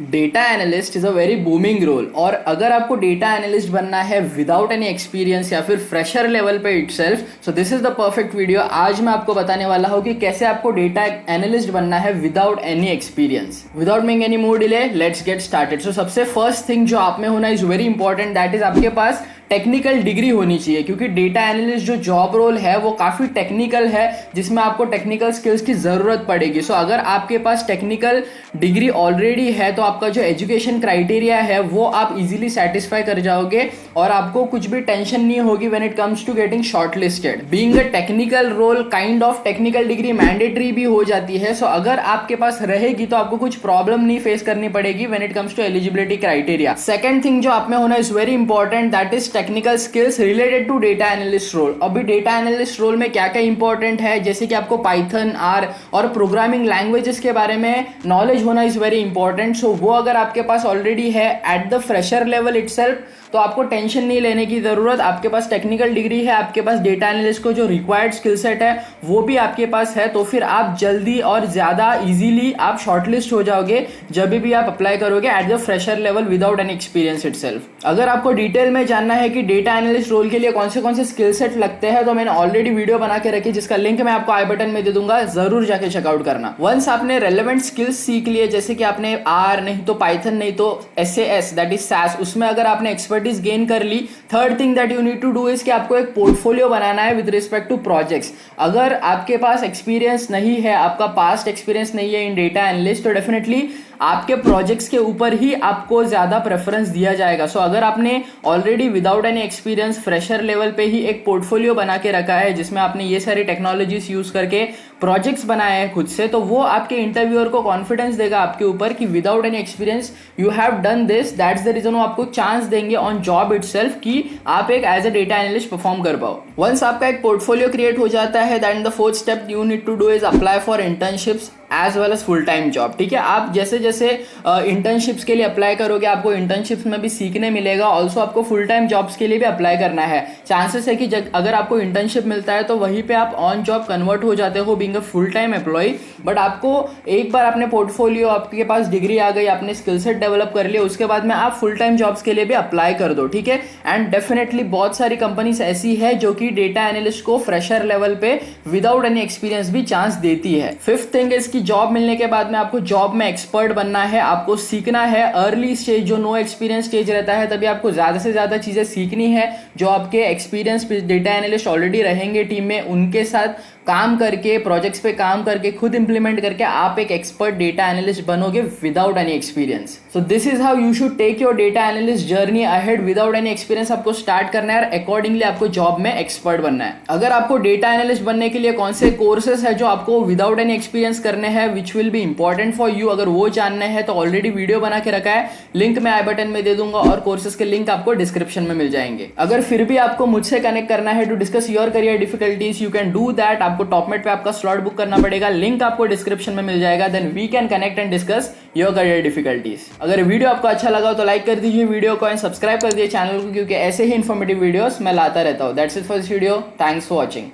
Data analyst is a very booming role और अगर आपको डेटा एनालिस्ट बनना है विदाउट एनी एक्सपीरियंस या फिर फ्रेशर लेवल पे itself, so this is the perfect video. आज मैं आपको बताने वाला हूँ कि कैसे आपको डेटा एनालिस्ट बनना है without any experience. Without making any more delay, let's get started. So सबसे फर्स्ट थिंग जो आप में होना is very important, that is आपके पास टेक्निकल डिग्री होनी चाहिए, क्योंकि डेटा एनालिस्ट जो जॉब रोल है वो काफी टेक्निकल है, जिसमें आपको टेक्निकल स्किल्स की जरूरत पड़ेगी। सो अगर आपके पास टेक्निकल डिग्री ऑलरेडी है तो आपका जो एजुकेशन क्राइटेरिया है वो आप इजीली सेटिस्फाई कर जाओगे और आपको कुछ भी टेंशन नहीं होगी when it comes to getting shortlisted. Being a technical role, kind of technical degree mandatory भी हो जाती है। सो अगर आपके पास रहेगी तो आपको कुछ प्रॉब्लम नहीं फेस करनी पड़ेगी when it comes to eligibility criteria. Second thing जो आप में होना is very important, that is technical skills related to data analyst role. अभी डेटा एनालिस्ट रोल में क्या क्या इंपॉर्टेंट है, जैसे कि आपको पाइथन, आर और प्रोग्रामिंग लैंग्वेजेस के बारे में नॉलेज होना इज वेरी इंपॉर्टेंट। सो वो अगर आपके पास ऑलरेडी है at the fresher level itself, तो आपको टेंशन नहीं लेने की जरूरत। आपके पास टेक्निकल डिग्री है, आपके पास डेटा एनालिस्ट को जो रिक्वायर्ड स्किल सेट है वो भी आपके पास है, तो फिर आप जल्दी और ज्यादा इजीली आप शॉर्टलिस्ट हो जाओगे जब भी आप अप्लाई करोगे at the fresher level without any experience itself. अगर आपको डिटेल में जानना है कि डेटा एनालिस्ट रोल के लिए कौन से स्किल सेट लगते हैं, तो मैंने ऑलरेडी वीडियो बना के रखी, जिसका लिंक मैं आपको आई बटन में दे दूंगा, जरूर जाके चेकआउट करना। वंस आपने रेलेवेंट स्किल्स सीख लिए, जैसे कि आपने आर नहीं तो पाइथन नहीं तो SAS दैट इज SAS, उसमें अगर आपने एक्सपर्टीज गेन कर ली, third thing that you need to do is कि आपको एक पोर्टफोलियो बनाना है विद रिस्पेक्ट टू प्रोजेक्ट्स। अगर आपके पास एक्सपीरियंस नहीं है, आपका पास्ट एक्सपीरियंस नहीं है इन डेटा एनालिस्ट, तो डेफिनेटली आपके प्रोजेक्ट्स के ऊपर ही आपको ज्यादा प्रेफरेंस दिया जाएगा। सो अगर आपने already without any experience fresher level पे ही एक पोर्टफोलियो बना के रखा है जिसमें आपने ये सारी टेक्नोलॉजीज यूज करके प्रोजेक्ट्स बनाए हैं खुद से, तो वो आपके इंटरव्यूअर को कॉन्फिडेंस देगा आपके ऊपर कि without any experience you have done this. That's the reason वो आपको चांस देंगे ऑन जॉब इटसेल्फ कि आप एक as a data analyst perform कर पाओ। वंस आपका एक पोर्टफोलियो क्रिएट हो जाता है, then the fourth step you need to do is apply for internships as well as full time job. ठीक है, आप जैसे जैसे इंटर्नशिप्स के लिए अप्लाई करोगे, आपको इंटर्नशिप्स में भी सीखने मिलेगा, ऑल्सो आपको फुल टाइम जॉब्स के लिए भी अप्लाई करना है। चांसेस है कि अगर आपको इंटर्नशिप मिलता है तो वहीं पे आप ऑन जॉब कन्वर्ट हो जाते हो being a full time employ. But आपको एक बार अपने पोर्टफोलियो, आपके पास डिग्री आ गई, आपने स्किल सेट डेवलप कर लिया, उसके बाद में आप फुल टाइम जॉब्स के लिए भी अप्लाई कर दो। ठीक है, एंड डेफिनेटली बहुत सारी कंपनीज ऐसी है जो कि डेटा एनालिस्ट को फ्रेशर लेवल पे विदाउट एनी एक्सपीरियंस भी चांस देती है। फिफ्थ थिंग इसकी जॉब मिलने के बाद में आपको जॉब में एक्सपर्ट बनना है, आपको सीखना है। अर्ली स्टेज जो नो एक्सपीरियंस स्टेज रहता है, तभी आपको ज्यादा से ज्यादा चीजें सीखनी है। जो आपके एक्सपीरियंस डेटा एनालिस्ट ऑलरेडी रहेंगे टीम में, उनके साथ काम करके, प्रोजेक्ट्स पे काम करके, खुद इंप्लीमेंट करके आप एक एक्सपर्ट डेटा एनालिस्ट बनोगे without any experience. So this is how you should take your data analyst journey ahead. Without any experience आपको स्टार्ट करना है और अकॉर्डिंगली आपको जॉब में एक्सपर्ट बनना है। अगर आपको डेटा एनालिस्ट बनने के लिए कौन से कोर्सेज है जो आपको विदाउट एनी एक्सपीरियंस करने हैं, which will be important for you, अगर वो जानना है तो ऑलरेडी वीडियो बना के रखा है, लिंक मैं आई बटन में दे दूंगा और कोर्सेज के लिंक आपको डिस्क्रिप्शन में मिल जाएंगे। अगर फिर भी आपको मुझसे कनेक्ट करना है to discuss your career difficulties, you can do that. आपको टॉपमेट पे आपका स्लॉट बुक करना पड़ेगा, लिंक आपको डिस्क्रिप्शन में मिल जाएगा। Then we can connect and discuss your career difficulties. अगर वीडियो आपको अच्छा लगा तो लाइक कर दीजिए वीडियो को एंड सब्सक्राइब कर दीजिए चैनल को, क्योंकि ऐसे ही इंफॉर्मेटिव वीडियोस मैं लाता रहता हूं। That's it for this video, thanks for watching.